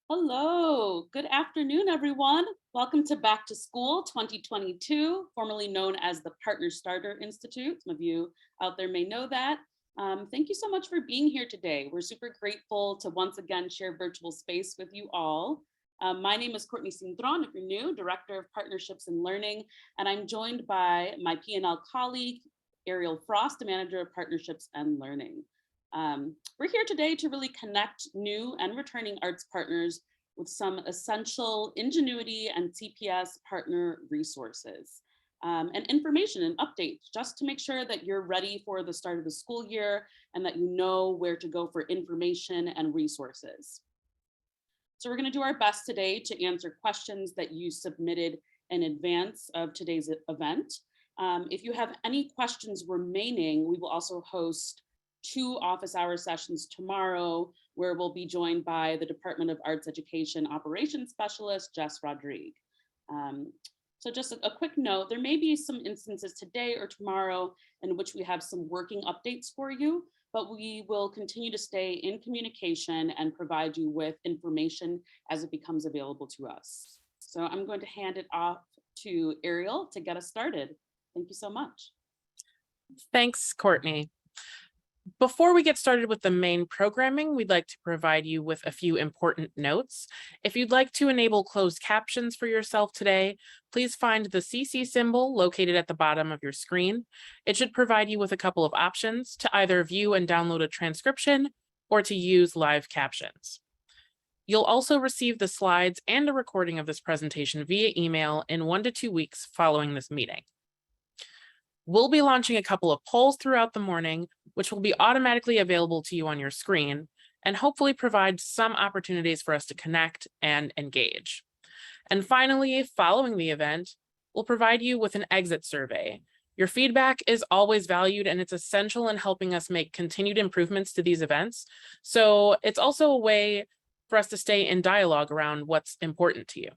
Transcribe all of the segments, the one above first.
Hello, good afternoon, everyone. Welcome to Back to School 2022, formerly known as the Partner Starter Institute. Some of you out there may know that. Thank you so much for being here today. We're super grateful to once again share virtual space with you all. My name is Courtney Cintron, if you're new, Director of Partnerships and Learning, and I'm joined by my P&L colleague, Ariel Frost, the Manager of Partnerships and Learning. We're here today to really connect new and returning arts partners with some essential Ingenuity and CPS partner resources and information and updates just to make sure that you're ready for the start of the school year and that you know where to go for information and resources. So we're going to do our best today to answer questions that you submitted in advance of today's event. If you have any questions remaining, we will also host 2 office hour sessions tomorrow, where we'll be joined by the Department of Arts Education Operations Specialist, Jess Rodrigue. So just a quick note, there may be some instances today or tomorrow in which we have some working updates for you, but we will continue to stay in communication and provide you with information as it becomes available to us. So I'm going to hand it off to Ariel to get us started. Thank you so much. Thanks, Courtney. Before we get started with the main programming, we'd like to provide you with a few important notes. If you'd like to enable closed captions for yourself today, please find the CC symbol located at the bottom of your screen. It should provide you with a couple of options to either view and download a transcription or to use live captions. You'll also receive the slides and a recording of this presentation via email in 1 to 2 weeks following this meeting. We'll be launching a couple of polls throughout the morning, which will be automatically available to you on your screen, and hopefully provide some opportunities for us to connect and engage. And finally, following the event, we'll provide you with an exit survey. Your feedback is always valued, and it's essential in helping us make continued improvements to these events. So it's also a way for us to stay in dialogue around what's important to you.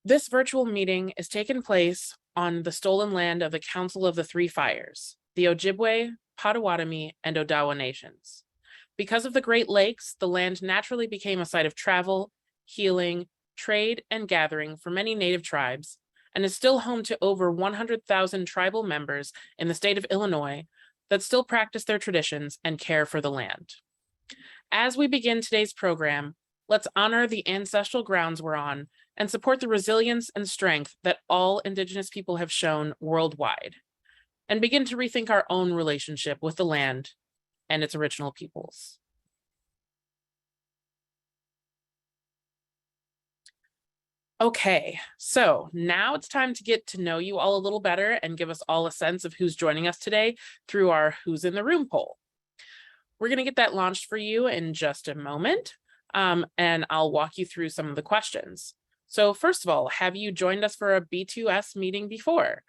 This virtual meeting is taking place on the stolen land of the Council of the Three Fires, the Ojibwe, Potawatomi, and Odawa nations. Because of the Great Lakes, the land naturally became a site of travel, healing, trade, and gathering for many native tribes, and is still home to over 100,000 tribal members in the state of Illinois that still practice their traditions and care for the land. As we begin today's program, let's honor the ancestral grounds we're on and support the resilience and strength that all Indigenous people have shown worldwide, and begin to rethink our own relationship with the land and its original peoples. Okay, so now it's time to get to know you all a little better and give us all a sense of who's joining us today through our Who's in the Room poll. We're going to get that launched for you in just a moment, and I'll walk you through some of the questions. So first of all, have you joined us for a B2S meeting before?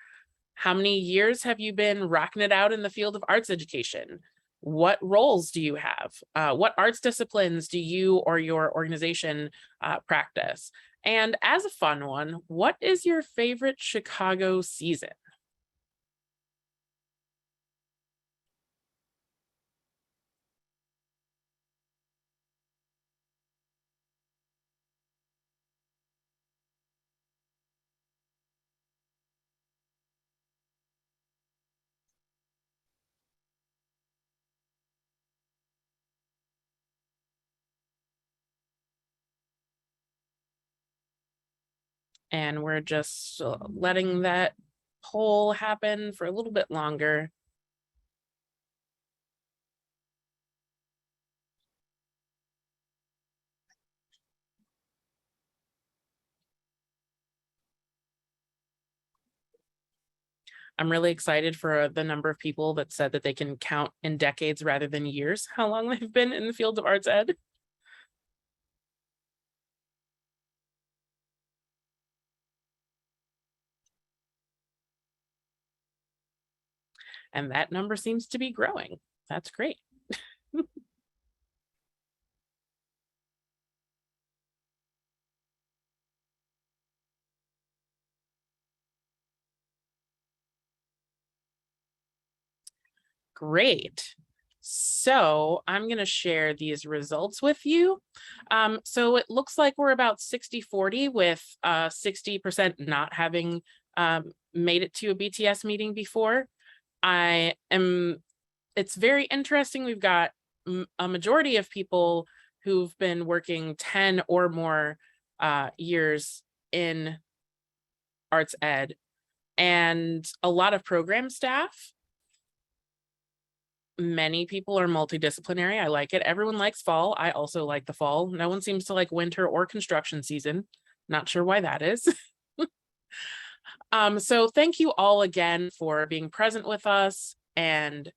How many years have you been rocking it out in the field of arts education? What roles do you have? What arts disciplines do you or your organization practice? And as a fun one, what is your favorite Chicago season? And we're just letting that poll happen for a little bit longer. I'm really excited for the number of people that said that they can count in decades rather than years how long they've been in the field of arts ed. And that number seems to be growing. That's great. Great. So I'm going to share these results with you. So it looks like we're about 60-40 with 60% not having made it to a BTS meeting before. It's very interesting. We've got a majority of people who've been working 10 or more years in arts ed, and a lot of program staff. Many people are multidisciplinary. I like it. Everyone likes fall. I also like the fall. No one seems to like winter or construction season. Not sure why that is. So thank you all again for being present with us and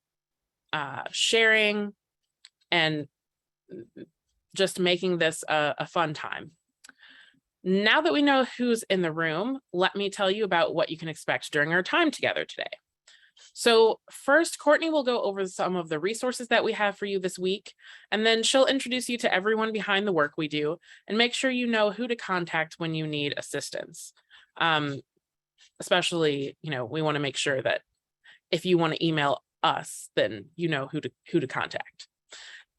sharing and just making this a fun time. Now that we know who's in the room, let me tell you about what you can expect during our time together today. So first, Courtney will go over some of the resources that we have for you this week, and then she'll introduce you to everyone behind the work we do and make sure you know who to contact when you need assistance. Especially, we want to make sure that if you want to email us, then you know who to contact.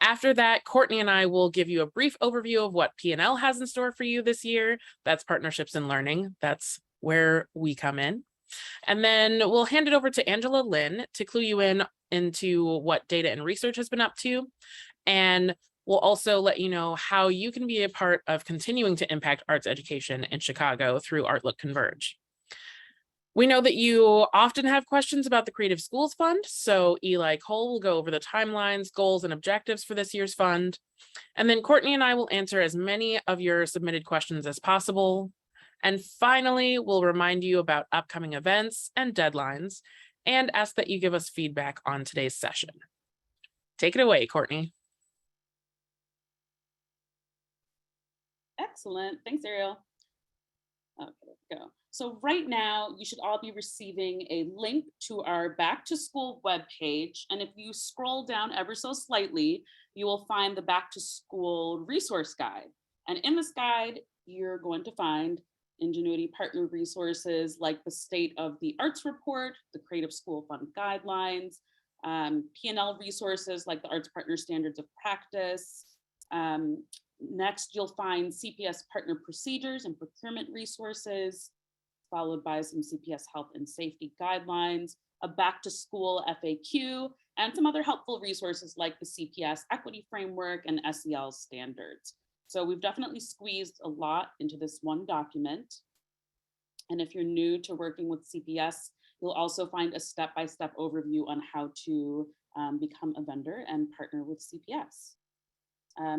After that, Courtney and I will give you a brief overview of what P&L has in store for you this year. That's Partnerships in Learning. That's where we come in. And then we'll hand it over to Angela Lynn to clue you into what Data and Research has been up to. And we'll also let you know how you can be a part of continuing to impact arts education in Chicago through ArtLook Converge. We know that you often have questions about the Creative Schools Fund, so Eli Cole will go over the timelines, goals, and objectives for this year's fund. And then Courtney and I will answer as many of your submitted questions as possible. And finally, we'll remind you about upcoming events and deadlines and ask that you give us feedback on today's session. Take it away, Courtney. Excellent. Thanks, Ariel. Okay, there we go. So right now, you should all be receiving a link to our Back to School webpage. And if you scroll down ever so slightly, you will find the Back to School resource guide. And in this guide, you're going to find Ingenuity partner resources like the State of the Arts Report, the Creative School Fund Guidelines, P&L resources like the Arts Partner Standards of Practice. Next, you'll find CPS partner procedures and procurement resources, followed by some CPS health and safety guidelines, a back to school FAQ, and some other helpful resources like the CPS equity framework and SEL standards. So we've definitely squeezed a lot into this one document. And if you're new to working with CPS, you'll also find a step-by-step overview on how to become a vendor and partner with CPS.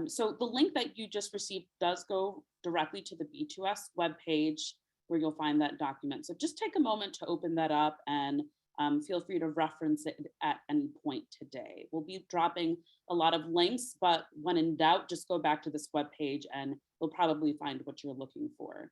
So the link that you just received does go directly to the B2S webpage where you'll find that document. So just take a moment to open that up and feel free to reference it at any point today. We'll be dropping a lot of links, but when in doubt, just go back to this webpage and you'll probably find what you're looking for.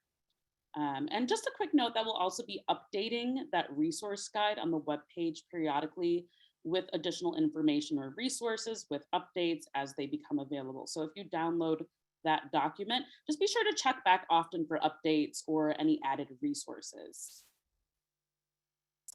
And just a quick note that we'll also be updating that resource guide on the webpage periodically with additional information or resources with updates as they become available. So if you download that document, just be sure to check back often for updates or any added resources.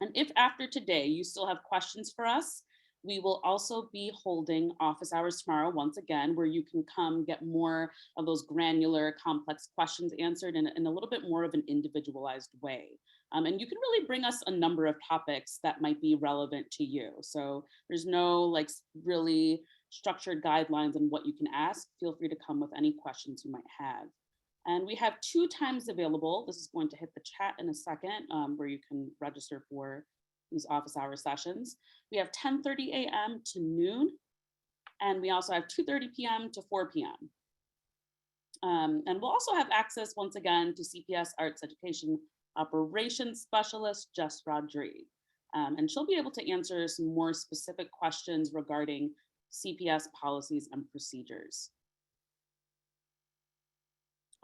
And if after today you still have questions for us, we will also be holding office hours tomorrow once again, where you can come get more of those granular, complex questions answered in a little bit more of an individualized way. And you can really bring us a number of topics that might be relevant to you. So there's no like really structured guidelines on what you can ask. Feel free to come with any questions you might have. And we have 2 times available. This is going to hit the chat in a second where you can register for these office hour sessions. We have 10:30 a.m. to noon, and we also have 2:30 p.m. to 4 p.m. And we'll also have access once again to CPS Arts Education Operations Specialist, Jess Rodriguez. And she'll be able to answer some more specific questions regarding CPS policies and procedures.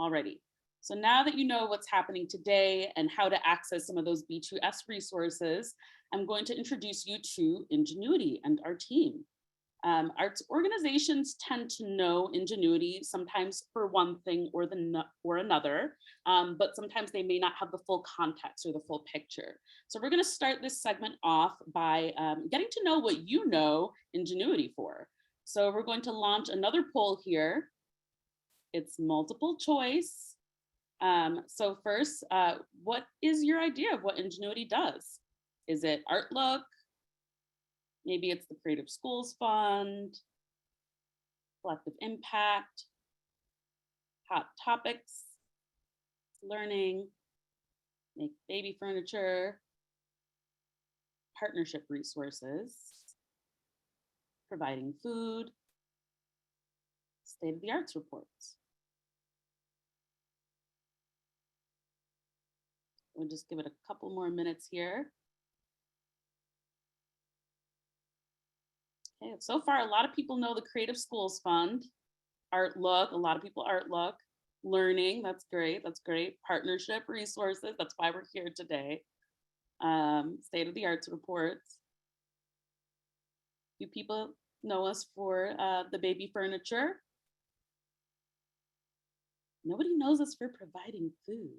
Alrighty, so now that you know what's happening today and how to access some of those B2S resources, I'm going to introduce you to Ingenuity and our team. Arts organizations tend to know Ingenuity sometimes for one thing or another, but sometimes they may not have the full context or the full picture. So we're going to start this segment off by getting to know what you know Ingenuity for. So we're going to launch another poll here. It's multiple choice. So first, what is your idea of what Ingenuity does? Is it Artlook? Maybe it's the Creative Schools Fund, Collective Impact, Hot Topics, Learning, Make Baby Furniture, Partnership Resources, Providing Food, State of the Arts Reports. We'll just give it a couple more minutes here. Okay, so far, a lot of people know the Creative Schools Fund, Artlook, a lot of people Artlook, Learning, that's great, Partnership Resources, that's why we're here today. State of the Arts Reports. Few people know us for the baby furniture. Nobody knows us for providing food.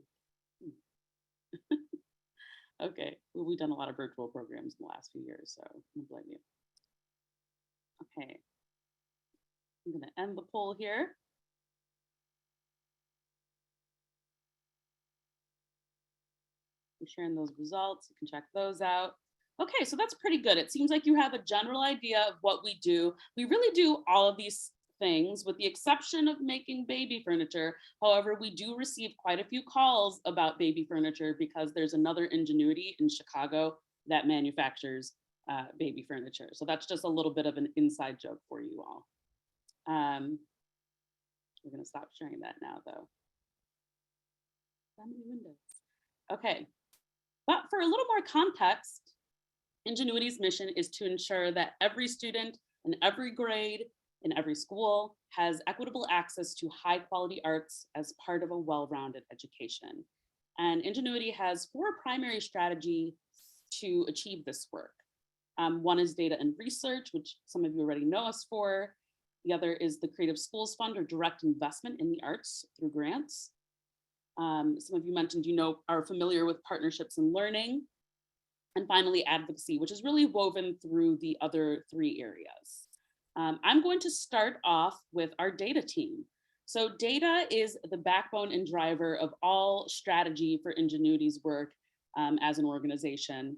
Okay, well, we've done a lot of virtual programs in the last few years, so I don't blame you. Okay, I'm gonna end the poll here. I'm sharing those results, you can check those out. Okay, so that's pretty good. It seems like you have a general idea of what we do. We really do all of these things with the exception of making baby furniture. However, we do receive quite a few calls about baby furniture because there's another Ingenuity in Chicago that manufactures baby furniture. So that's just a little bit of an inside joke for you all. We're gonna stop sharing that now though. That many windows. Okay, but for a little more context, Ingenuity's mission is to ensure that every student in every grade in every school has equitable access to high quality arts as part of a well-rounded education. And Ingenuity has 4 primary strategies to achieve this work. One is data and research, which some of you already know us for. The other is the Creative Schools Fund, or direct investment in the arts through grants. Some of you mentioned, are familiar with partnerships and learning. And finally, advocacy, which is really woven through the other 3 areas. I'm going to start off with our data team. So data is the backbone and driver of all strategy for Ingenuity's work as an organization,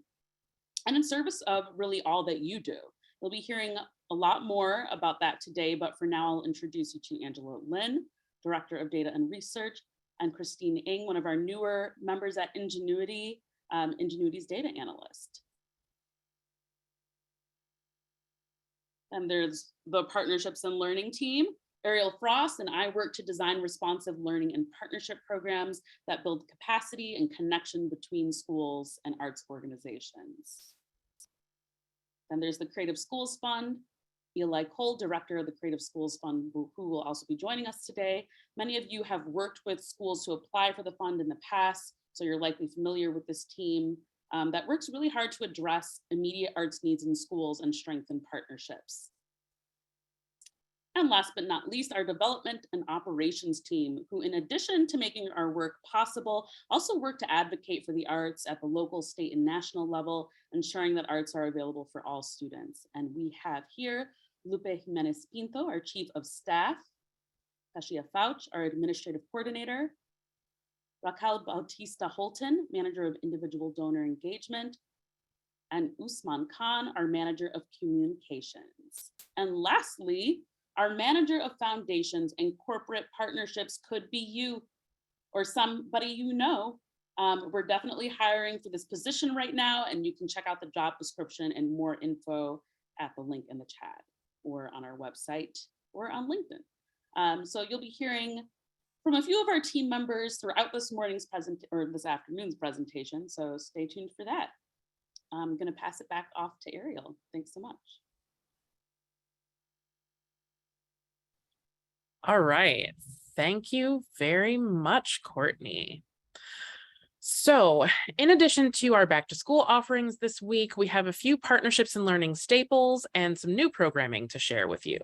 and in service of really all that you do. You'll be hearing a lot more about that today, but for now, I'll introduce you to Angela Lin, Director of Data and Research, and Christine Ng, one of our newer members at Ingenuity, Ingenuity's data analyst. And there's the partnerships and learning team. Ariel Frost and I work to design responsive learning and partnership programs that build capacity and connection between schools and arts organizations. Then there's the Creative Schools Fund. Eli Cole, Director of the Creative Schools Fund, who will also be joining us today. Many of you have worked with schools to apply for the fund in the past, so you're likely familiar with this team that works really hard to address immediate arts needs in schools and strengthen partnerships. And last but not least, our development and operations team, who in addition to making our work possible, also work to advocate for the arts at the local, state, and national level, ensuring that arts are available for all students. And we have here Lupe Jimenez Pinto, our Chief of Staff, Kashia Fauch, our Administrative Coordinator, Raquel Bautista Holton, Manager of Individual Donor Engagement, and Usman Khan, our Manager of Communications. And lastly, our Manager of Foundations and Corporate Partnerships could be you or somebody you know. We're definitely hiring for this position right now, and you can check out the job description and more info at the link in the chat or on our website or on LinkedIn. So you'll be hearing from a few of our team members throughout this morning's this afternoon's presentation, so stay tuned for that. I'm gonna pass it back off to Ariel. Thanks so much. All right, thank you very much, Courtney. So in addition to our back to school offerings this week, we have a few partnerships and learning staples and some new programming to share with you.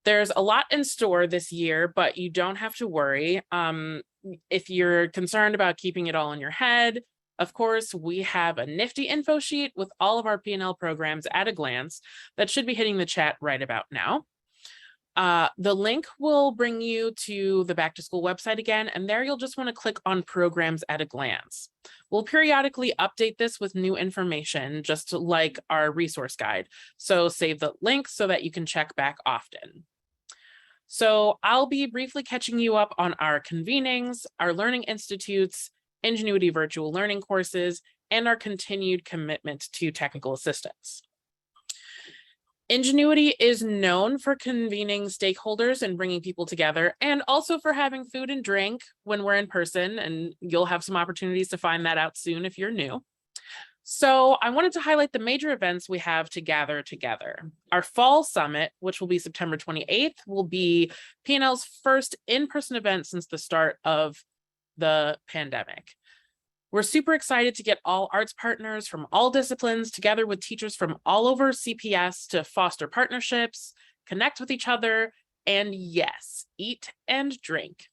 There's a lot in store this year, but you don't have to worry. If you're concerned about keeping it all in your head, of course, we have a nifty info sheet with all of our P&L programs at a glance that should be hitting the chat right about now. The link will bring you to the back to school website again, and there you'll just want to click on programs at a glance. We'll periodically update this with new information, just like our resource guide. So save the link so that you can check back often. So I'll be briefly catching you up on our convenings, our learning institutes, Ingenuity virtual learning courses, and our continued commitment to technical assistance. Ingenuity is known for convening stakeholders and bringing people together, and also for having food and drink when we're in person, and you'll have some opportunities to find that out soon if you're new. So I wanted to highlight the major events we have to gather together. Our fall summit, which will be September 28th, will be P&L's first in-person event since the start of the pandemic. We're super excited to get all arts partners from all disciplines together with teachers from all over CPS to foster partnerships, connect with each other, and yes, eat and drink.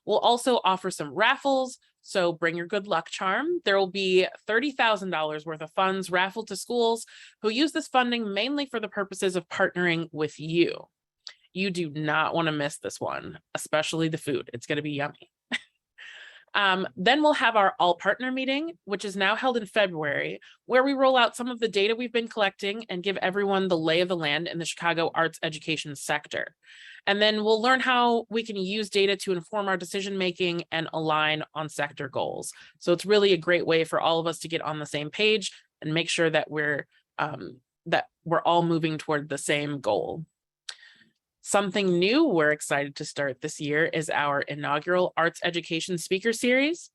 We'll also offer some raffles, so bring your good luck charm. There will be $30,000 worth of funds raffled to schools who use this funding mainly for the purposes of partnering with you. You do not want to miss this one, especially the food. It's going to be yummy. Then we'll have our all partner meeting, which is now held in February, where we roll out some of the data we've been collecting and give everyone the lay of the land in the Chicago arts education sector. And then we'll learn how we can use data to inform our decision-making and align on sector goals. So it's really a great way for all of us to get on the same page and make sure that we're all moving toward the same goal. Something new we're excited to start this year is our inaugural Arts Education Speaker Series,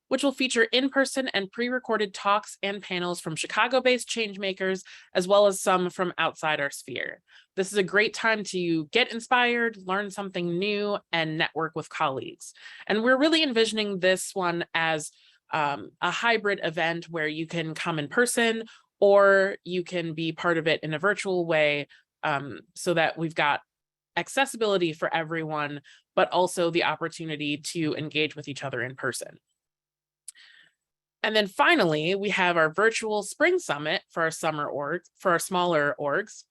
which will feature in-person and pre-recorded talks and panels from Chicago-based changemakers, as well as some from outside our sphere. This is a great time to get inspired, learn something new, and network with colleagues. And we're really envisioning this one as a hybrid event where you can come in person or you can be part of it in a virtual way, so that we've got accessibility for everyone, but also the opportunity to engage with each other in person. And then finally, we have our virtual spring summit for our for our smaller orgs.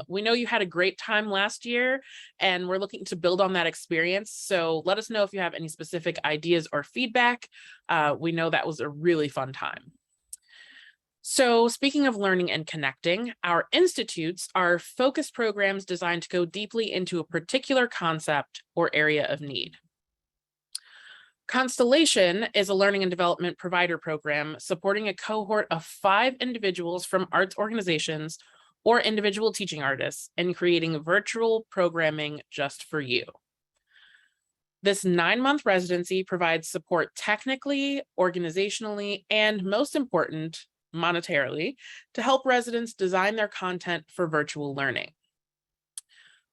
We know you had a great time last year, and we're looking to build on that experience. So let us know if you have any specific ideas or feedback. We know that was a really fun time. So speaking of learning and connecting, our institutes are focused programs designed to go deeply into a particular concept or area of need. Constellation is a learning and development provider program supporting a cohort of 5 individuals from arts organizations or individual teaching artists in creating virtual programming just for you. This 9-month residency provides support technically, organizationally, and most important, monetarily, to help residents design their content for virtual learning.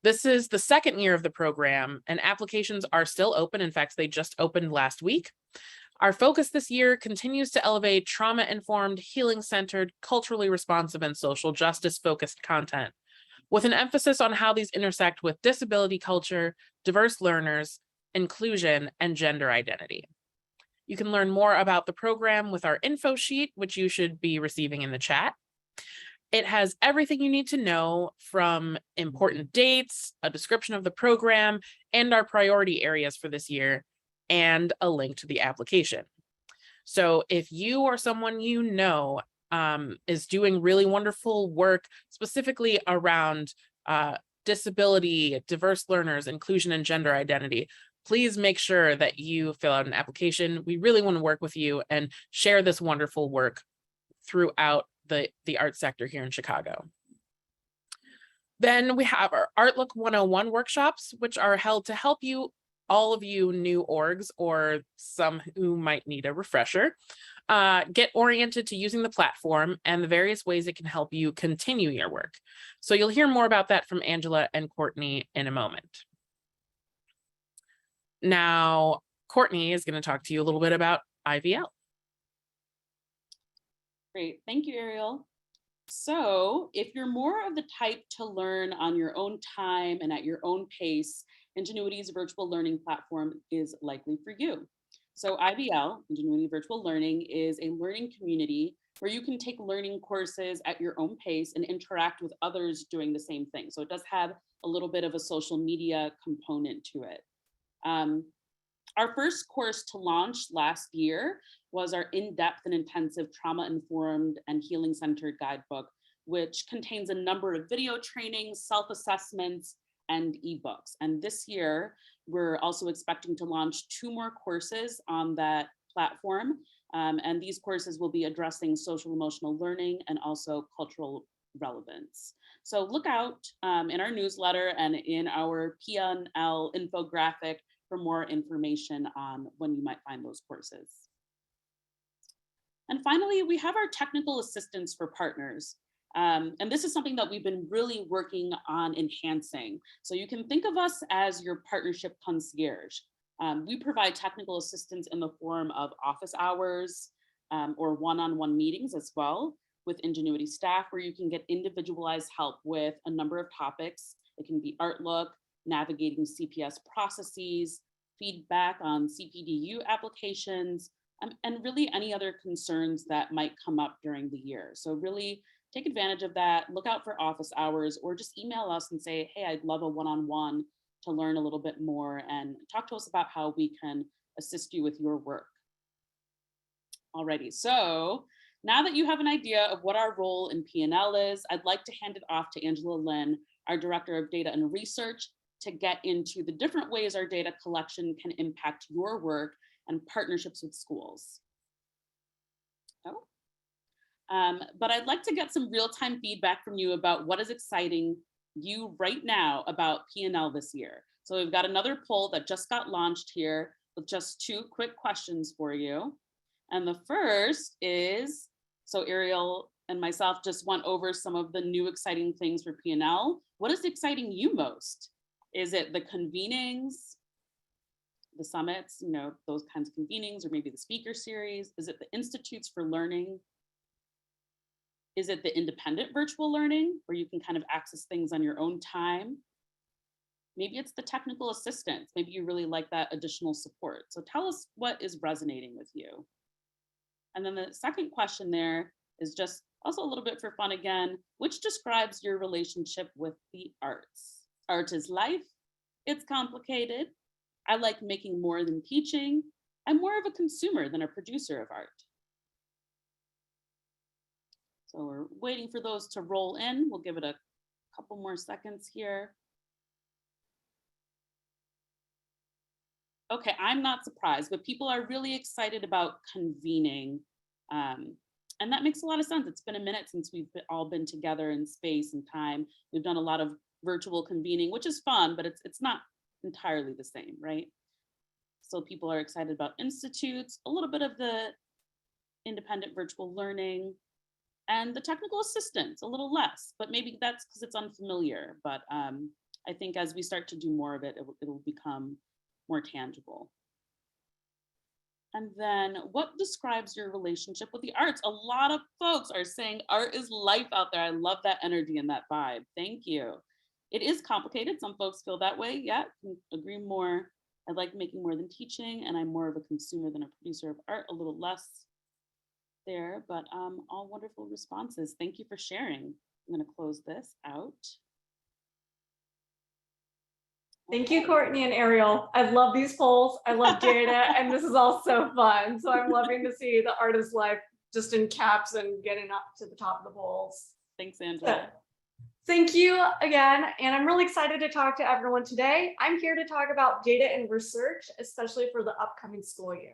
This is the 2nd year of the program, and applications are still open. In fact, they just opened last week. Our focus this year continues to elevate trauma-informed, healing-centered, culturally responsive, and social justice-focused content, with an emphasis on how these intersect with disability culture, diverse learners, inclusion, and gender identity. You can learn more about the program with our info sheet, which you should be receiving in the chat. It has everything you need to know, from important dates, a description of the program, and our priority areas for this year, and a link to the application. So if you or someone you know is doing really wonderful work specifically around disability, diverse learners, inclusion, and gender identity, please make sure that you fill out an application. We really want to work with you and share this wonderful work throughout the art sector here in Chicago. Then we have our Artlook 101 workshops, which are held to help you, all of you new orgs, or some who might need a refresher, get oriented to using the platform and the various ways it can help you continue your work. So you'll hear more about that from Angela and Courtney in a moment. Now, Courtney is going to talk to you a little bit about IVL. Great, thank you, Ariel. So if you're more of the type to learn on your own time and at your own pace, Ingenuity's virtual learning platform is likely for you. So IVL, Ingenuity Virtual Learning, is a learning community where you can take learning courses at your own pace and interact with others doing the same thing. So it does have a little bit of a social media component to it. Our first course to launch last year was our in-depth and intensive trauma-informed and healing-centered guidebook, which contains a number of video trainings, self-assessments, and ebooks. And this year, we're also expecting to launch 2 more courses on that platform. And these courses will be addressing social emotional learning and also cultural relevance. So look out in our newsletter and in our P&L infographic for more information on when you might find those courses. And finally, we have our technical assistance for partners. And this is something that we've been really working on enhancing. So you can think of us as your partnership concierge. We provide technical assistance in the form of office hours or one-on-one meetings as well with Ingenuity staff, where you can get individualized help with a number of topics. It can be Artlook, navigating CPS processes, feedback on CPDU applications, and really any other concerns that might come up during the year. So really take advantage of that, look out for office hours, or just email us and say, hey, I'd love a one-on-one to learn a little bit more and talk to us about how we can assist you with your work. Alrighty, so now that you have an idea of what our role in P&L is, I'd like to hand it off to Angela Lin, our Director of Data and Research, to get into the different ways our data collection can impact your work and partnerships with schools. But I'd like to get some real-time feedback from you about what is exciting you right now about P&L this year? So we've got another poll that just got launched here with just 2 quick questions for you. And the first is, so Ariel and myself just went over some of the new exciting things for P&L. What is exciting you most? Is it the convenings, the summits, those kinds of convenings, or maybe the speaker series? Is it the Institutes for Learning? Is it the independent virtual learning where you can kind of access things on your own time? Maybe it's the technical assistance. Maybe you really like that additional support. So tell us what is resonating with you. And then the second question there is just also a little bit for fun again, which describes your relationship with the arts? Art is life. It's complicated. I like making more than teaching. I'm more of a consumer than a producer of art. So we're waiting for those to roll in. We'll give it a couple more seconds here. Okay, I'm not surprised, but people are really excited about convening. And that makes a lot of sense. It's been a minute since we've all been together in space and time. We've done a lot of virtual convening, which is fun, but it's not entirely the same, right? So people are excited about institutes, a little bit of the independent virtual learning, and the technical assistance, a little less, but maybe that's because it's unfamiliar. But I think as we start to do more of it, it'll become more tangible. And then what describes your relationship with the arts? A lot of folks are saying art is life out there. I love that energy and that vibe. Thank you. It is complicated. Some folks feel that way. Yeah, can agree more. I like making more than teaching, and I'm more of a consumer than a producer of art, a little less there, but all wonderful responses. Thank you for sharing. I'm going to close this out. Thank you, Courtney and Ariel. I love these polls. I love data, and this is all so fun. So I'm loving to see the art is life just in caps and getting up to the top of the polls. Thanks, Angela. So, thank you again, and I'm really excited to talk to everyone today. I'm here to talk about data and research, especially for the upcoming school year.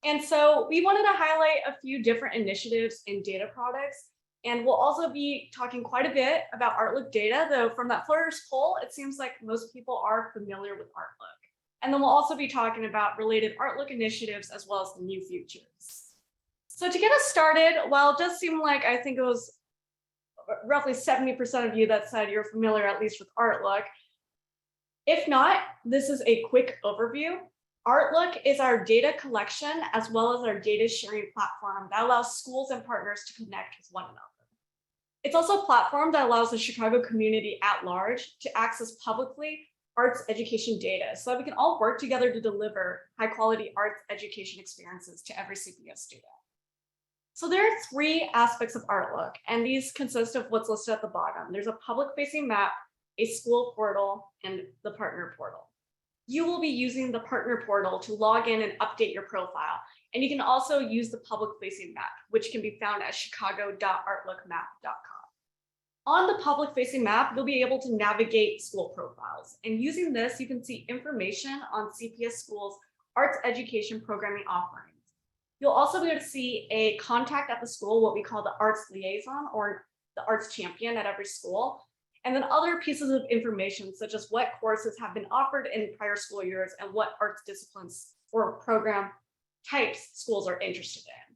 And so we wanted to highlight a few different initiatives in data products. And we'll also be talking quite a bit about Artlook data, though from that first poll, it seems like most people are familiar with Artlook. And then we'll also be talking about related Artlook initiatives as well as the new features. So to get us started, while it does seem like I think it was roughly 70% of you that said you're familiar at least with Artlook, if not, this is a quick overview. Artlook is our data collection as well as our data sharing platform that allows schools and partners to connect with one another. It's also a platform that allows the Chicago community at large to access publicly arts education data so that we can all work together to deliver high quality arts education experiences to every CPS student. So there are 3 aspects of Artlook, and these consist of what's listed at the bottom. There's a public facing map, a school portal, and the partner portal. You will be using the partner portal to log in and update your profile. And you can also use the public facing map, which can be found at chicago.artlookmap.com. On the public facing map, you'll be able to navigate school profiles. And using this, you can see information on CPS schools' arts education programming offerings. You'll also be able to see a contact at the school, what we call the arts liaison or the arts champion at every school. And then other pieces of information, such as what courses have been offered in prior school years and what arts disciplines or program types schools are interested in.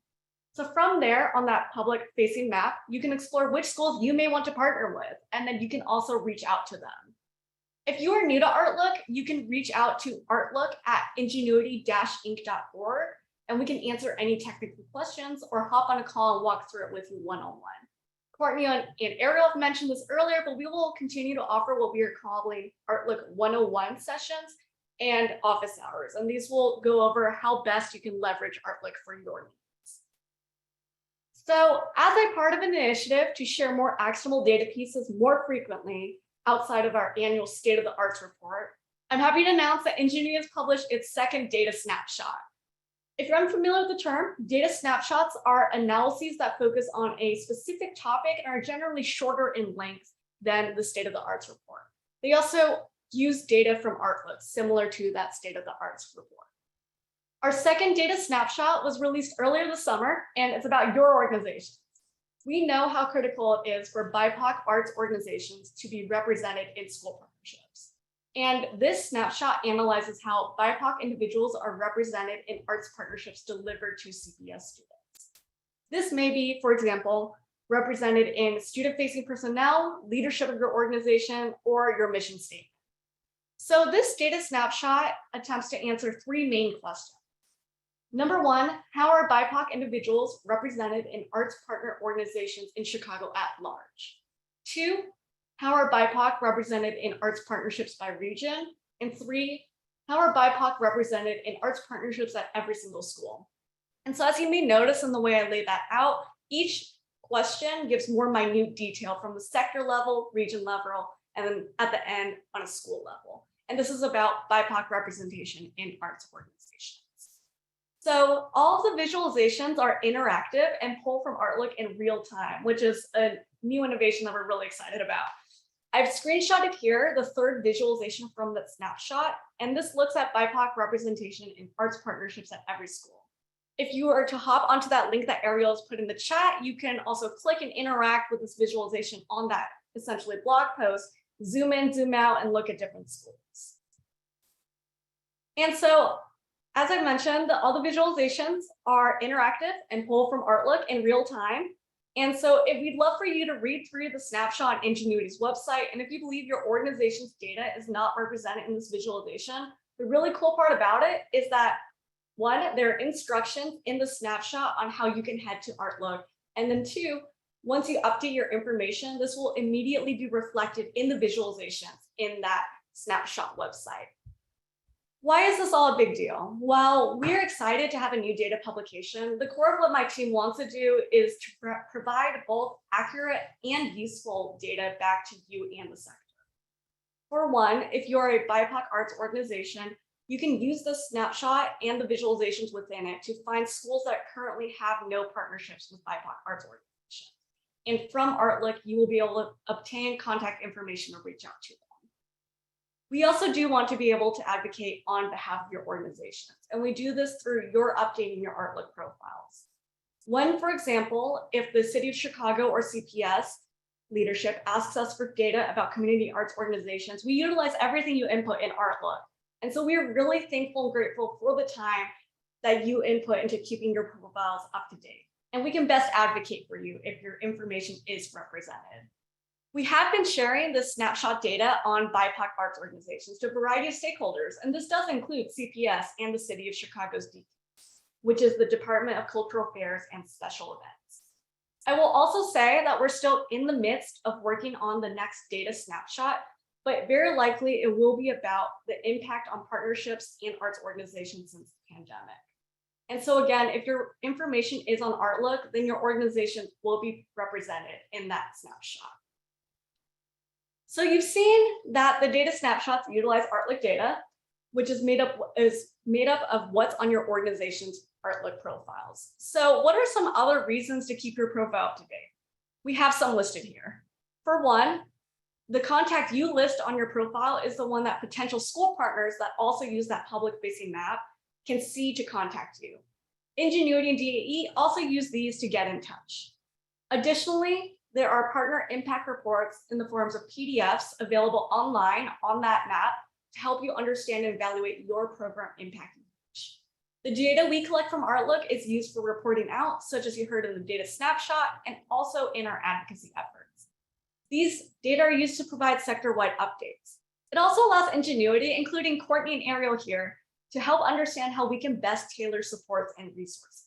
So from there, on that public facing map, you can explore which schools you may want to partner with, and then you can also reach out to them. If you are new to Artlook, you can reach out to artlook@ingenuity-inc.org, and we can answer any technical questions or hop on a call and walk through it with you one-on-one. Courtney and Ariel have mentioned this earlier, but we will continue to offer what we are calling Artlook 101 sessions and office hours. And these will go over how best you can leverage Artlook for your needs. So as a part of an initiative to share more actionable data pieces more frequently outside of our annual State of the Arts report, I'm happy to announce that Ingenuity has published its second data snapshot. If you're unfamiliar with the term, data snapshots are analyses that focus on a specific topic and are generally shorter in length than the State of the Arts report. They also use data from Artlook, similar to that State of the Arts report. Our second data snapshot was released earlier this summer, and it's about your organizations. We know how critical it is for BIPOC arts organizations to be represented in school partnerships. And this snapshot analyzes how BIPOC individuals are represented in arts partnerships delivered to CPS students. This may be, for example, represented in student-facing personnel, leadership of your organization, or your mission statement. So this data snapshot attempts to answer three main questions. Number one, how are BIPOC individuals represented in arts partner organizations in Chicago at large? Two, how are BIPOC represented in arts partnerships by region? And three, how are BIPOC represented in arts partnerships at every single school? And so as you may notice in the way I laid that out, each question gives more minute detail from the sector level, region level, and then at the end on a school level. And this is about BIPOC representation in arts organizations. So all of the visualizations are interactive and pull from Artlook in real time, which is a new innovation that we're really excited about. I've screenshotted here the third visualization from that snapshot, and this looks at BIPOC representation in arts partnerships at every school. If you are to hop onto that link that Ariel has put in the chat, you can also click and interact with this visualization on that essentially blog post, zoom in, zoom out, and look at different schools. And so, as I mentioned, all the visualizations are interactive and pull from Artlook in real time. And so we'd love for you to read through the snapshot on Ingenuity's website. And if you believe your organization's data is not represented in this visualization, the really cool part about it is that one, there are instructions in the snapshot on how you can head to Artlook. And then two, once you update your information, this will immediately be reflected in the visualizations in that snapshot website. Why is this all a big deal? Well, we're excited to have a new data publication. The core of what my team wants to do is to provide both accurate and useful data back to you and the sector. For one, if you're a BIPOC arts organization, you can use the snapshot and the visualizations within it to find schools that currently have no partnerships with BIPOC arts organizations. And from Artlook, you will be able to obtain contact information or reach out to them. We also do want to be able to advocate on behalf of your organizations, and we do this through your updating your Artlook profiles. When, for example, if the City of Chicago or CPS leadership asks us for data about community arts organizations, we utilize everything you input in Artlook. And so we are really thankful and grateful for the time that you input into keeping your profiles up to date. And we can best advocate for you if your information is represented. We have been sharing this snapshot data on BIPOC arts organizations to a variety of stakeholders, and this does include CPS and the City of Chicago's DCAS, which is the Department of Cultural Affairs and Special Events. I will also say that we're still in the midst of working on the next data snapshot, but very likely it will be about the impact on partnerships and arts organizations since the pandemic. And so again, if your information is on Artlook, then your organization will be represented in that snapshot. So you've seen that the data snapshots utilize Artlook data, which is made up of what's on your organization's Artlook profiles. So what are some other reasons to keep your profile up to date? We have some listed here. For one, the contact you list on your profile is the one that potential school partners that also use that public-facing map can see to contact you. Ingenuity and DAE also use these to get in touch. Additionally, there are partner impact reports in the forms of PDFs available online on that map to help you understand and evaluate your program impact. The data we collect from Artlook is used for reporting out, such as you heard in the data snapshot, and also in our advocacy efforts. These data are used to provide sector-wide updates. It also allows Ingenuity, including Courtney and Ariel here, to help understand how we can best tailor supports and resources.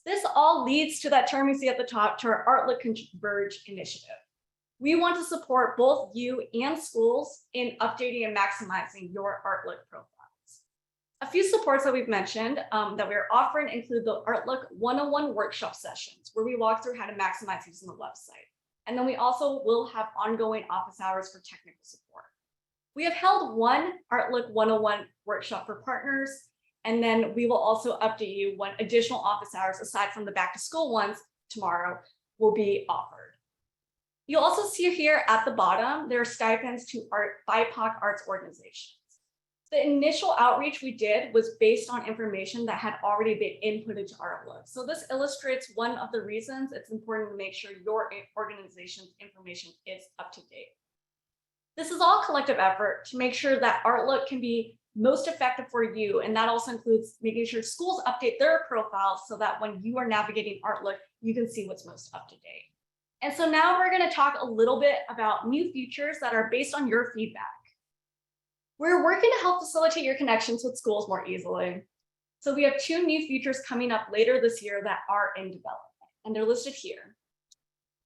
This all leads to that term you see at the top, to our Artlook Converge initiative. We want to support both you and schools in updating and maximizing your Artlook profiles. A few supports that we've mentioned that we're offering include the Artlook 101 workshop sessions, where we walk through how to maximize using the website. And then we also will have ongoing office hours for technical support. We have held one Artlook 101 workshop for partners, and then we will also update you when additional office hours, aside from the back to school ones tomorrow, will be offered. You'll also see here at the bottom, there are stipends to BIPOC arts organizations. The initial outreach we did was based on information that had already been inputted to Artlook. So this illustrates one of the reasons it's important to make sure your organization's information is up to date. This is all collective effort to make sure that Artlook can be most effective for you. And that also includes making sure schools update their profiles so that when you are navigating Artlook, you can see what's most up to date. And so now we're going to talk a little bit about new features that are based on your feedback. We're working to help facilitate your connections with schools more easily. So we have 2 new features coming up later this year that are in development, and they're listed here.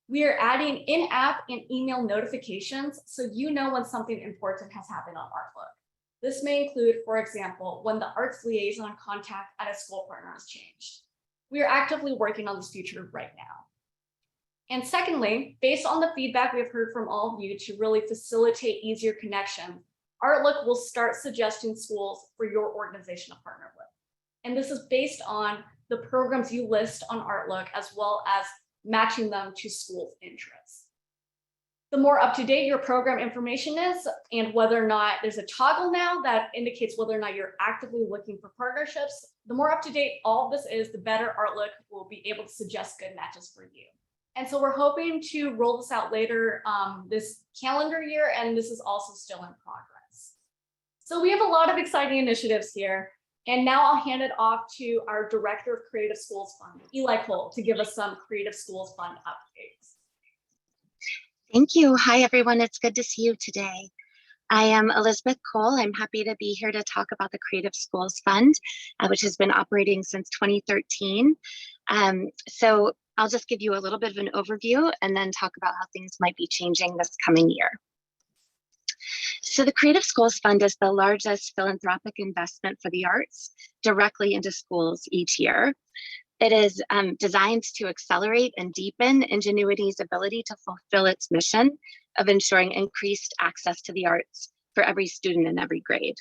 We are adding in-app and email notifications so you know when something important has happened on Artlook. This may include, for example, when the arts liaison contact at a school partner has changed. We are actively working on this feature right now. And secondly, based on the feedback we've heard from all of you to really facilitate easier connections, Artlook will start suggesting schools for your organization to partner with. And this is based on the programs you list on Artlook, as well as matching them to schools' interests. The more up-to-date your program information is, and whether or not there's a toggle now that indicates whether or not you're actively looking for partnerships, the more up-to-date all of this is, the better Artlook will be able to suggest good matches for you. And so we're hoping to roll this out later this calendar year, and this is also still in progress. So we have a lot of exciting initiatives here. And now I'll hand it off to our Director of Creative Schools Fund, Eli Cole, to give us some Creative Schools Fund updates. Thank you. Hi, everyone. It's good to see you today. I am Elizabeth Cole. I'm happy to be here to talk about the Creative Schools Fund, which has been operating since 2013. So I'll just give you a little bit of an overview and then talk about how things might be changing this coming year. So the Creative Schools Fund is the largest philanthropic investment for the arts directly into schools each year. It is designed to accelerate and deepen Ingenuity's ability to fulfill its mission of ensuring increased access to the arts for every student in every grade.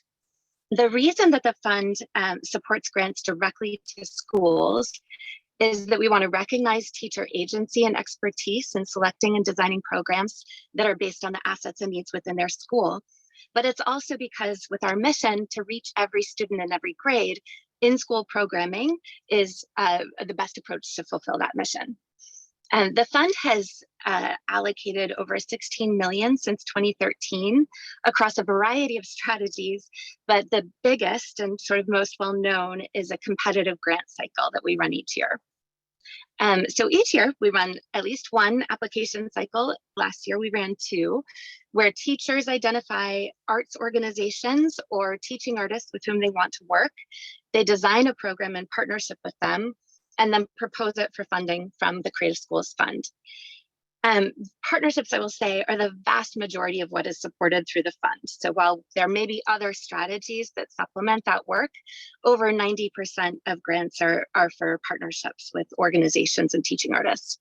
The reason that the fund supports grants directly to schools is that we want to recognize teacher agency and expertise in selecting and designing programs that are based on the assets and needs within their school. But it's also because with our mission to reach every student in every grade, in-school programming is the best approach to fulfill that mission. And the fund has allocated over 16 million since 2013 across a variety of strategies, but the biggest and sort of most well-known is a competitive grant cycle that we run each year. So each year we run at least one application cycle. Last year we ran 2, where teachers identify arts organizations or teaching artists with whom they want to work. They design a program in partnership with them and then propose it for funding from the Creative Schools Fund. Partnerships, I will say, are the vast majority of what is supported through the fund. So while there may be other strategies that supplement that work, over 90% of grants are for partnerships with organizations and teaching artists.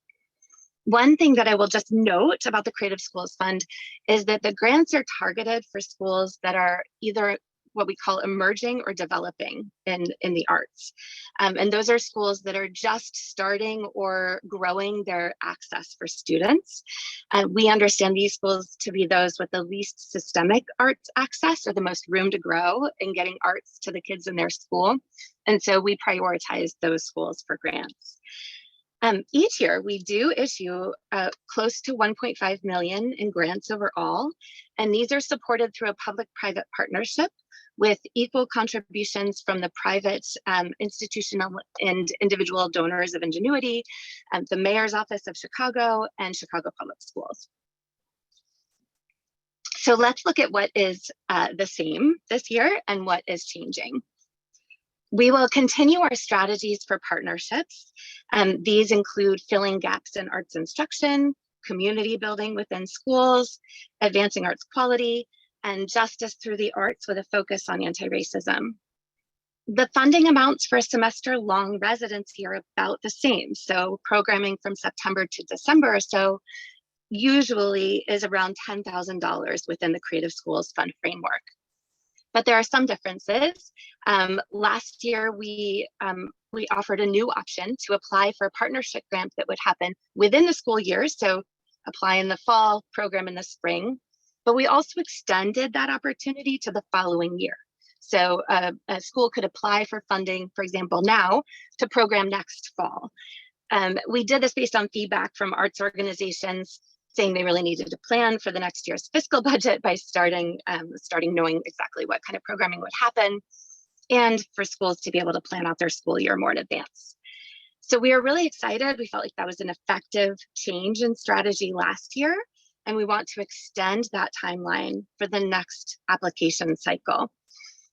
One thing that I will just note about the Creative Schools Fund is that the grants are targeted for schools that are either what we call emerging or developing in the arts. And those are schools that are just starting or growing their access for students. We understand these schools to be those with the least systemic arts access or the most room to grow in getting arts to the kids in their school. And so we prioritize those schools for grants. Each year we do issue close to 1.5 million in grants overall, and these are supported through a public-private partnership with equal contributions from the private, institutional and individual donors of Ingenuity, the Mayor's Office of Chicago, and Chicago Public Schools. So let's look at what is the same this year and what is changing. We will continue our strategies for partnerships. These include filling gaps in arts instruction, community building within schools, advancing arts quality, and justice through the arts with a focus on anti-racism. The funding amounts for a semester-long residency are about the same. So programming from September to December or so usually is around $10,000 within the Creative Schools Fund framework. But there are some differences. Last year, we offered a new option to apply for a partnership grant that would happen within the school year. So apply in the fall, program in the spring. But we also extended that opportunity to the following year. So a school could apply for funding, for example, now to program next fall. We did this based on feedback from arts organizations saying they really needed to plan for the next year's fiscal budget by starting knowing exactly what kind of programming would happen, and for schools to be able to plan out their school year more in advance. So we are really excited. We felt like that was an effective change in strategy last year, and we want to extend that timeline for the next application cycle.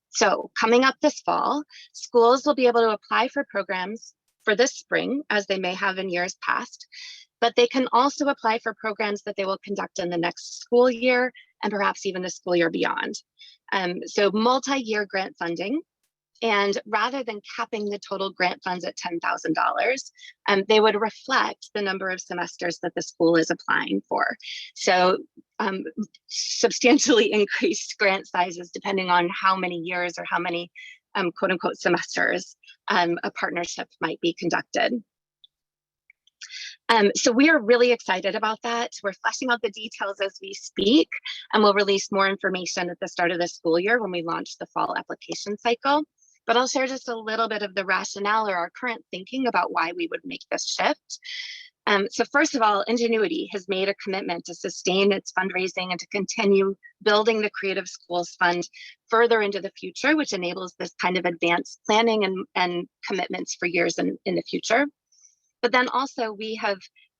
So coming up this fall, schools will be able to apply for programs for this spring, as they may have in years past, but they can also apply for programs that they will conduct in the next school year and perhaps even the school year beyond. So multi-year grant funding. And rather than capping the total grant funds at $10,000, they would reflect the number of semesters that the school is applying for. So substantially increased grant sizes depending on how many years or how many quote unquote semesters a partnership might be conducted. So we are really excited about that. We're fleshing out the details as we speak, and we'll release more information at the start of the school year when we launch the fall application cycle. But I'll share just a little bit of the rationale or our current thinking about why we would make this shift. So first of all, Ingenuity has made a commitment to sustain its fundraising and to continue building the Creative Schools Fund further into the future, which enables this kind of advanced planning and commitments for years in the future. But then also we have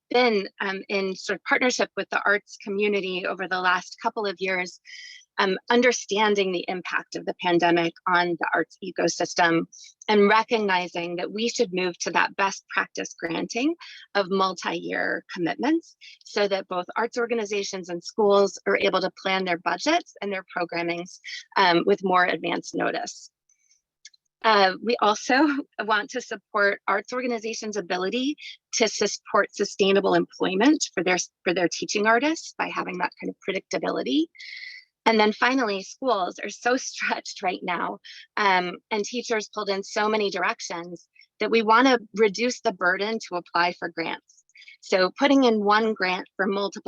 been in sort of partnership with the arts community over the last couple of years, understanding the impact of the pandemic on the arts ecosystem and recognizing that we should move to that best practice granting of multi-year commitments so that both arts organizations and schools are able to plan their budgets and their programmings with more advance notice. We also want to support arts organizations' ability to support sustainable employment for their teaching artists by having that kind of predictability. And then finally, schools are so stretched right now, and teachers pulled in so many directions that we want to reduce the burden to apply for grants. So putting in one grant for multiple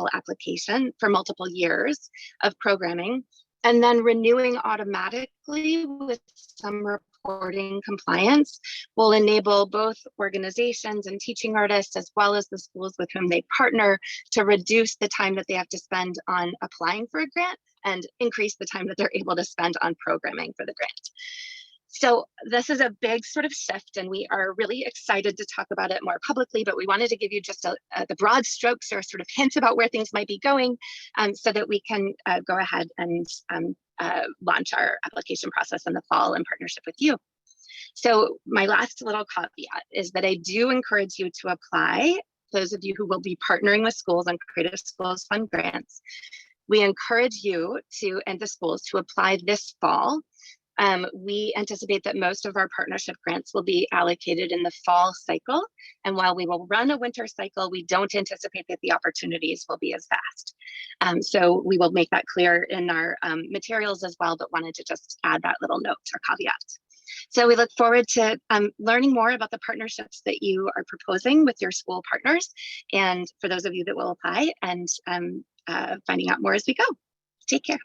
years of programming, and then renewing automatically with some reporting compliance will enable both organizations and teaching artists, as well as the schools with whom they partner, to reduce the time that they have to spend on applying for a grant and increase the time that they're able to spend on programming for the grant. So this is a big sort of shift, and we are really excited to talk about it more publicly, but we wanted to give you just the broad strokes or sort of hints about where things might be going, so that we can go ahead and launch our application process in the fall in partnership with you. So my last little caveat is that I do encourage you to apply, those of you who will be partnering with schools on Creative Schools Fund grants. We encourage you and the schools to apply this fall. We anticipate that most of our partnership grants will be allocated in the fall cycle. And while we will run a winter cycle, we don't anticipate that the opportunities will be as fast. So we will make that clear in our materials as well, but wanted to just add that little note or caveat. So we look forward to learning more about the partnerships that you are proposing with your school partners. And for those of you that will apply, and finding out more as we go. Take care.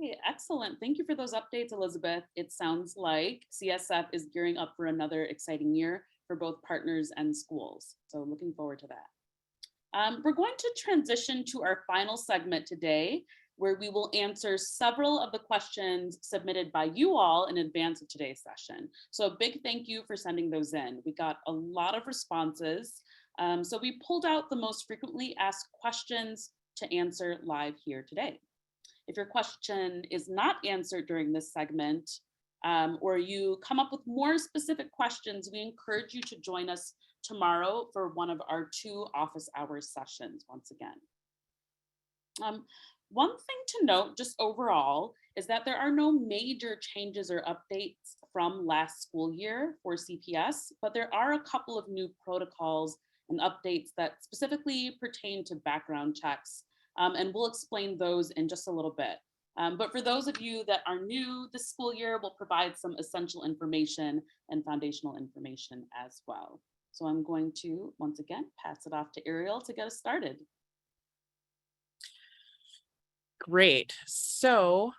Hey, excellent. Thank you for those updates, Elizabeth. It sounds like CSF is gearing up for another exciting year for both partners and schools. So looking forward to that. We're going to transition to our final segment today, where we will answer several of the questions submitted by you all in advance of today's session. So a big thank you for sending those in. We got a lot of responses. So we pulled out the most frequently asked questions to answer live here today. If your question is not answered during this segment, or you come up with more specific questions, we encourage you to join us tomorrow for one of our 2 office hours sessions once again. One thing to note just overall is that there are no major changes or updates from last school year for CPS, but there are a couple of new protocols and updates that specifically pertain to background checks, and we'll explain those in just a little bit. But for those of you that are new this school year, we'll provide some essential information and foundational information as well. So I'm going to, once again, pass it off to Ariel to get us started. Great. So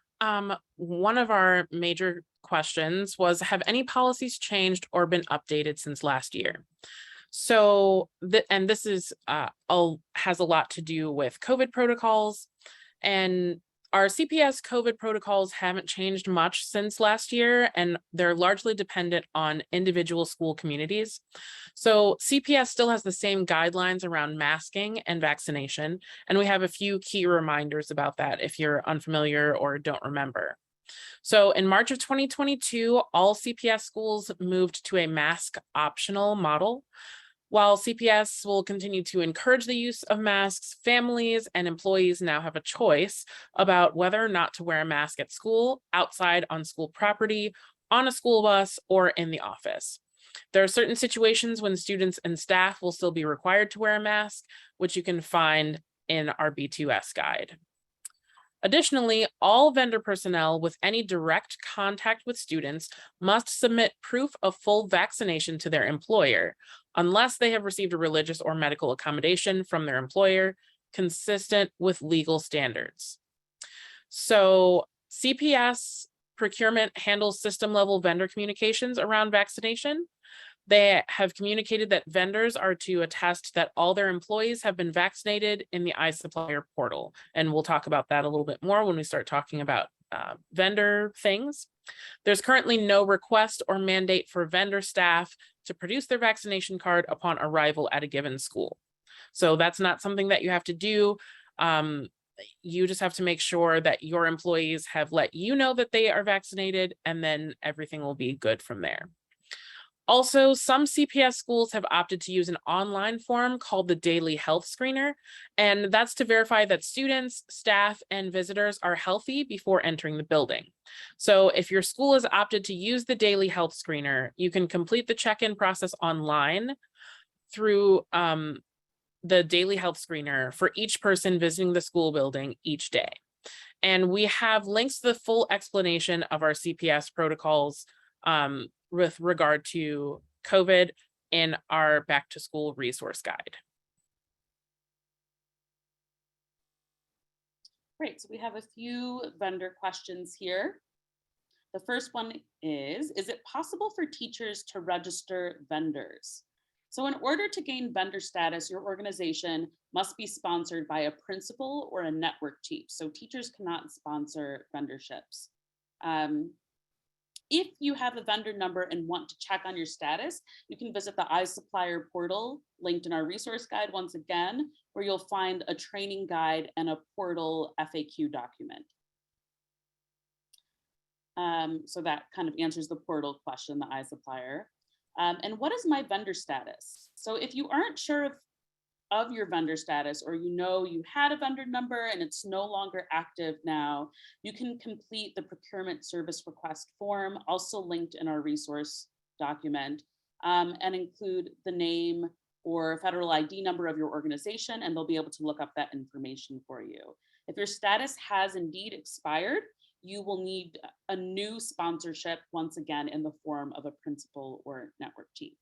one of our major questions was, have any policies changed or been updated since last year? So, and this is has a lot to do with COVID protocols, and our CPS COVID protocols haven't changed much since last year, and they're largely dependent on individual school communities. So CPS still has the same guidelines around masking and vaccination, and we have a few key reminders about that if you're unfamiliar or don't remember. So in March of 2022, all CPS schools moved to a mask optional model. While CPS will continue to encourage the use of masks, families and employees now have a choice about whether or not to wear a mask at school, outside on school property, on a school bus, or in the office. There are certain situations when students and staff will still be required to wear a mask, which you can find in our B2S guide. Additionally, all vendor personnel with any direct contact with students must submit proof of full vaccination to their employer, unless they have received a religious or medical accommodation from their employer consistent with legal standards. So CPS procurement handles system level vendor communications around vaccination. They have communicated that vendors are to attest that all their employees have been vaccinated in the iSupplier portal. And we'll talk about that a little bit more when we start talking about vendor things. There's currently no request or mandate for vendor staff to produce their vaccination card upon arrival at a given school. So that's not something that you have to do. You just have to make sure that your employees have let you know that they are vaccinated, and then everything will be good from there. Also, some CPS schools have opted to use an online form called the Daily Health Screener, and that's to verify that students, staff, and visitors are healthy before entering the building. So if your school has opted to use the Daily Health Screener, you can complete the check-in process online through the Daily Health Screener for each person visiting the school building each day. And we have links to the full explanation of our CPS protocols with regard to COVID in our back to school resource guide. Great, so we have a few vendor questions here. The first one is it possible for teachers to register vendors? So in order to gain vendor status, your organization must be sponsored by a principal or a network chief. So teachers cannot sponsor vendorships. If you have a vendor number and want to check on your status, you can visit the iSupplier portal linked in our resource guide once again, where you'll find a training guide and a portal FAQ document. So that kind of answers the portal question, the iSupplier. And what is my vendor status? So if you aren't sure of your vendor status, or you know you had a vendor number and it's no longer active now, you can complete the procurement service request form, also linked in our resource document, and include the name or federal ID number of your organization, and they'll be able to look up that information for you. If your status has indeed expired, you will need a new sponsorship once again in the form of a principal or network chief.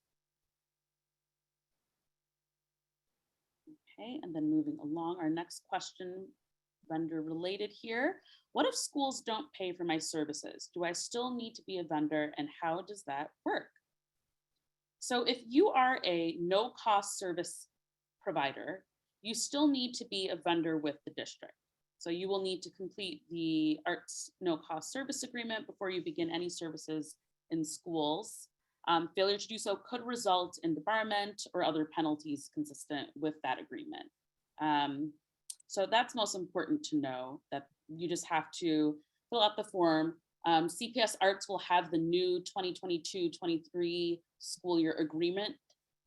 Okay, and then moving along, our next question, vendor related here. What if schools don't pay for my services? Do I still need to be a vendor, and how does that work? So if you are a no-cost service provider, you still need to be a vendor with the district. So you will need to complete the Arts no-cost service agreement before you begin any services in schools. Failure to do so could result in debarment or other penalties consistent with that agreement. So that's most important to know, that you just have to fill out the form. CPS Arts will have the new 2022-23 school year agreement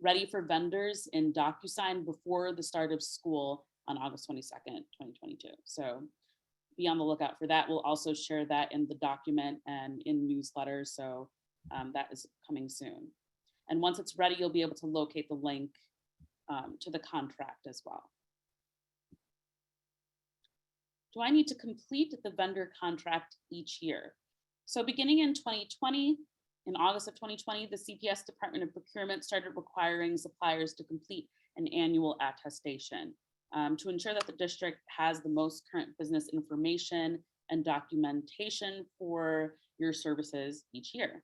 ready for vendors in DocuSign before the start of school on August 22nd, 2022. So be on the lookout for that. We'll also share that in the document and in newsletters. So that is coming soon. And once it's ready, you'll be able to locate the link to the contract as well. Do I need to complete the vendor contract each year? So beginning in 2020, in August of 2020, the CPS Department of Procurement started requiring suppliers to complete an annual attestation. to ensure that the district has the most current business information and documentation for your services each year.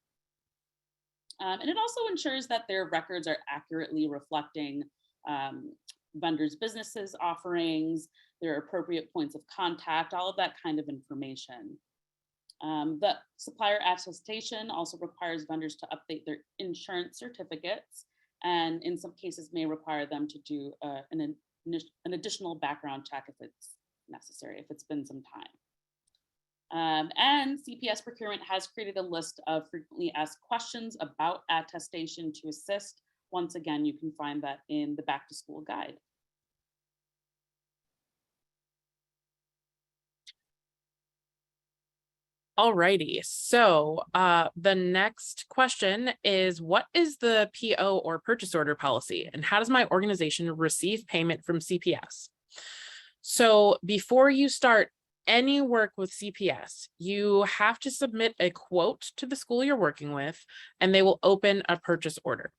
And it also ensures that their records are accurately reflecting vendors' businesses offerings, their appropriate points of contact, all of that kind of information. The supplier attestation also requires vendors to update their insurance certificates, and in some cases may require them to do an additional background check if it's necessary, if it's been some time. And CPS Procurement has created a list of frequently asked questions about attestation to assist. Once again, you can find that in the Back to School Guide. Alrighty, so the next question is, what is the PO or purchase order policy, and how does my organization receive payment from CPS? So before you start any work with CPS, you have to submit a quote to the school you're working with, and they will open a purchase order.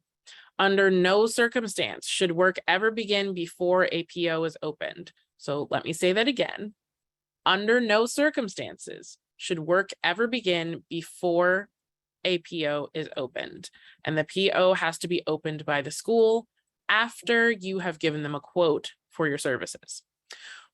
Under no circumstance should work ever begin before a PO is opened. So let me say that again. Under no circumstances should work ever begin before a PO is opened. And the PO has to be opened by the school after you have given them a quote for your services.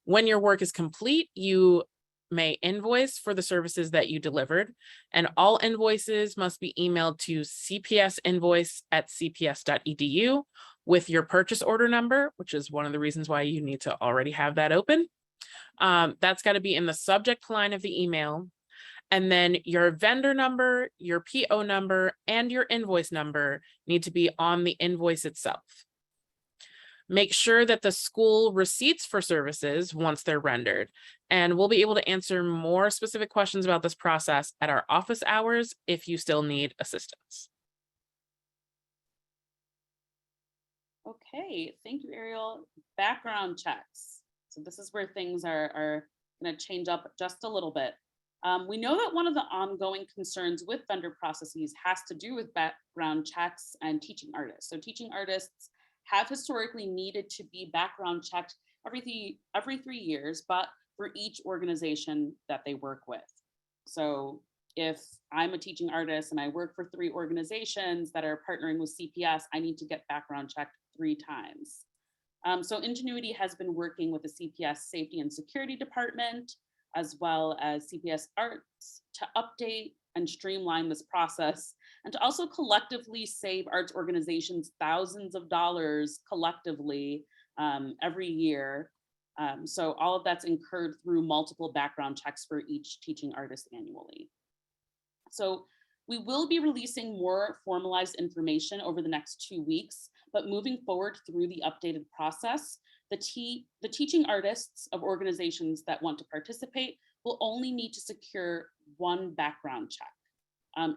When your work is complete, you may invoice for the services that you delivered, and all invoices must be emailed to cpsinvoice@cps.edu with your purchase order number, which is one of the reasons why you need to already have that open. That's got to be in the subject line of the email. And then your vendor number, your PO number, and your invoice number need to be on the invoice itself. Make sure that the school receipts for services once they're rendered, and we'll be able to answer more specific questions about this process at our office hours if you still need assistance. Okay, thank you, Ariel. Background checks. So this is where things are going to change up just a little bit. We know that one of the ongoing concerns with vendor processes has to do with background checks and teaching artists. So teaching artists have historically needed to be background checked every 3 years, but for each organization that they work with. So if I'm a teaching artist and I work for 3 organizations that are partnering with CPS, I need to get background checked 3 times. So Ingenuity has been working with the CPS Safety and Security Department, as well as CPS Arts, to update and streamline this process, and to also collectively save arts organizations thousands of dollars collectively every year. So all of that's incurred through multiple background checks for each teaching artist annually. So we will be releasing more formalized information over the next 2 weeks, but moving forward through the updated process, the teaching artists of organizations that want to participate will only need to secure 1 background check.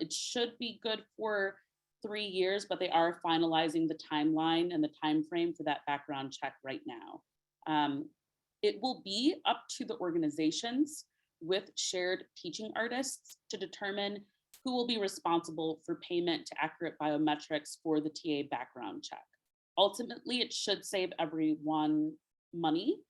It should be good for 3 years, but they are finalizing the timeline and the time frame for that background check right now. It will be up to the organizations with shared teaching artists to determine who will be responsible for payment to accurate biometrics for the TA background check. Ultimately, it should save everyone money.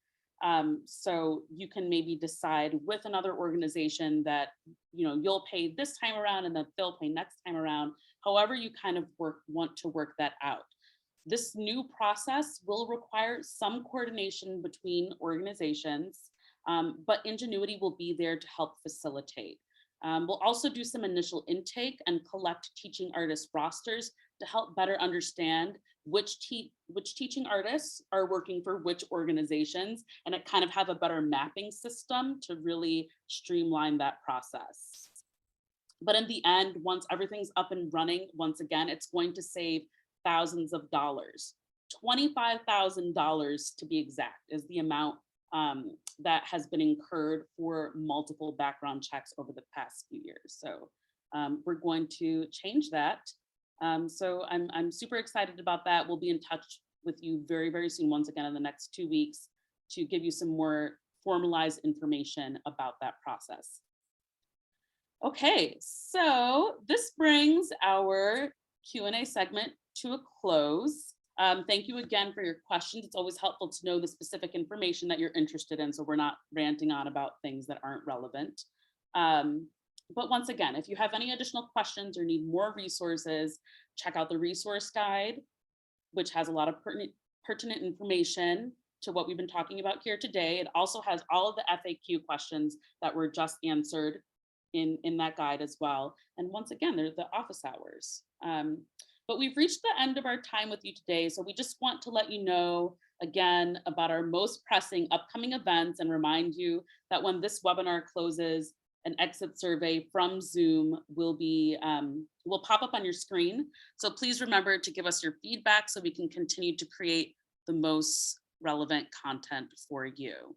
So you can maybe decide with another organization that you'll pay this time around and then they'll pay next time around. However, you kind of want to work that out. This new process will require some coordination between organizations, but Ingenuity will be there to help facilitate. We'll also do some initial intake and collect teaching artist rosters to help better understand which teaching artists are working for which organizations, and it kind of have a better mapping system to really streamline that process. But in the end, once everything's up and running, once again, it's going to save thousands of dollars. $25,000 to be exact is the amount that has been incurred for multiple background checks over the past few years. So we're going to change that. So I'm super excited about that. We'll be in touch with you very, very soon, once again, in the next 2 weeks to give you some more formalized information about that process. Okay, so this brings our Q&A segment to a close. Thank you again for your questions. It's always helpful to know the specific information that you're interested in, so we're not ranting on about things that aren't relevant. But once again, if you have any additional questions or need more resources, check out the resource guide, which has a lot of pertinent information to what we've been talking about here today. It also has all of the FAQ questions that were just answered in that guide as well. And once again, they're the office hours. But we've reached the end of our time with you today. So we just want to let you know again about our most pressing upcoming events and remind you that when this webinar closes, an exit survey from Zoom will pop up on your screen. So please remember to give us your feedback so we can continue to create the most relevant content for you.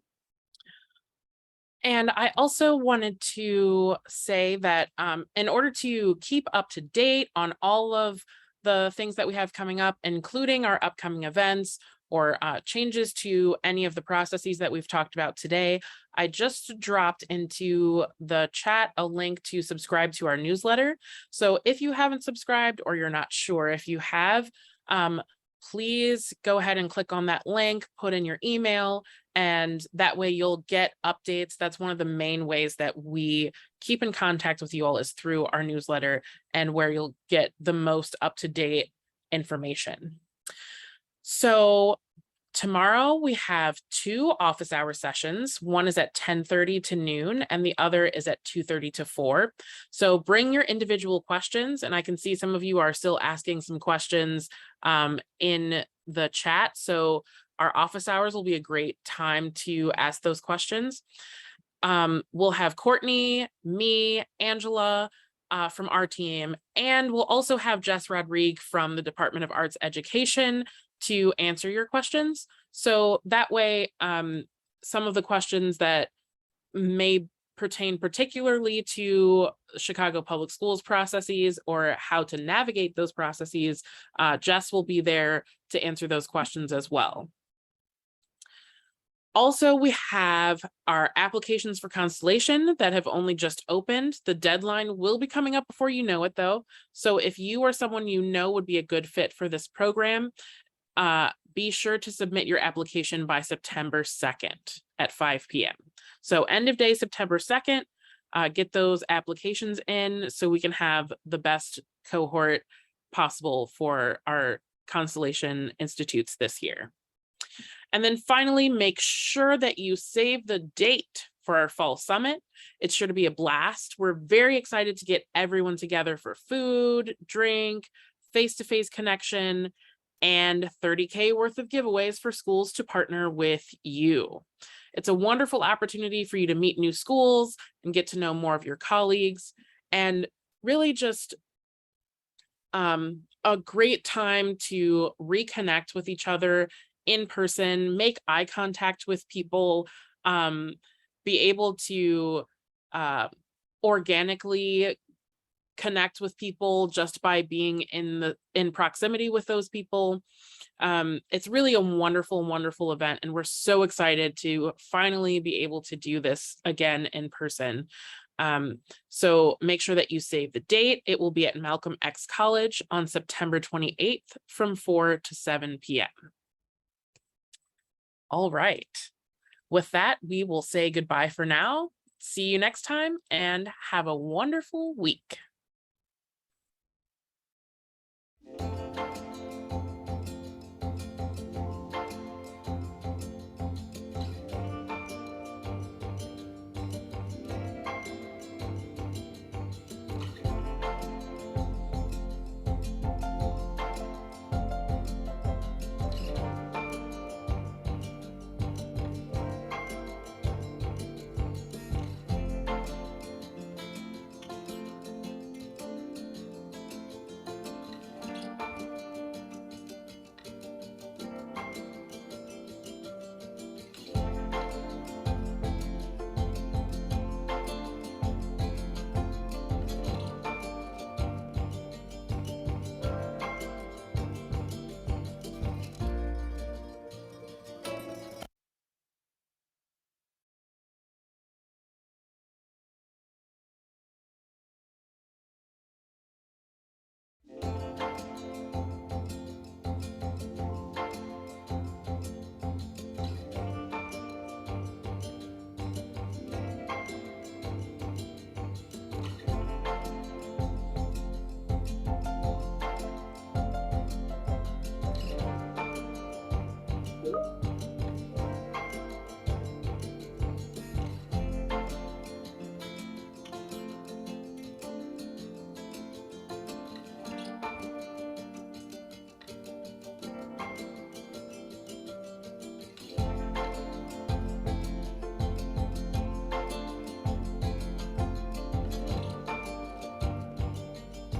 And I also wanted to say that in order to keep up to date on all of the things that we have coming up, including our upcoming events or changes to any of the processes that we've talked about today, I just dropped into the chat a link to subscribe to our newsletter. So if you haven't subscribed or you're not sure if you have, please go ahead and click on that link, put in your email, and that way you'll get updates. That's one of the main ways that we keep in contact with you all is through our newsletter, and where you'll get the most up-to-date information. So tomorrow we have 2 office hour sessions. One is at 10:30 to noon and the other is at 2:30 to 4. So bring your individual questions, and I can see some of you are still asking some questions in the chat. So our office hours will be a great time to ask those questions. We'll have Courtney, me, Angela from our team, and we'll also have Jess Rodrigue from the Department of Arts Education to answer your questions. So that way, some of the questions that may pertain particularly to Chicago Public Schools processes or how to navigate those processes, Jess will be there to answer those questions as well. Also, we have our applications for Constellation that have only just opened. The deadline will be coming up before you know it, though. So if you or someone you know would be a good fit for this program, be sure to submit your application by September 2nd at 5 p.m. So end of day, September 2nd, get those applications in so we can have the best cohort possible for our Constellation Institutes this year. And then finally, make sure that you save the date for our fall summit. It's sure to be a blast. We're very excited to get everyone together for food, drink, face-to-face connection, and 30K worth of giveaways for schools to partner with you. It's a wonderful opportunity for you to meet new schools and get to know more of your colleagues, and really just a great time to reconnect with each other in person, make eye contact with people, be able to organically connect with people just by being in proximity with those people. It's really a wonderful, wonderful event, and we're so excited to finally be able to do this again in person. So make sure that you save the date. It will be at Malcolm X College on September 28th from 4 to 7 p.m. All right. With that, we will say goodbye for now. See you next time and have a wonderful week.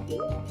you.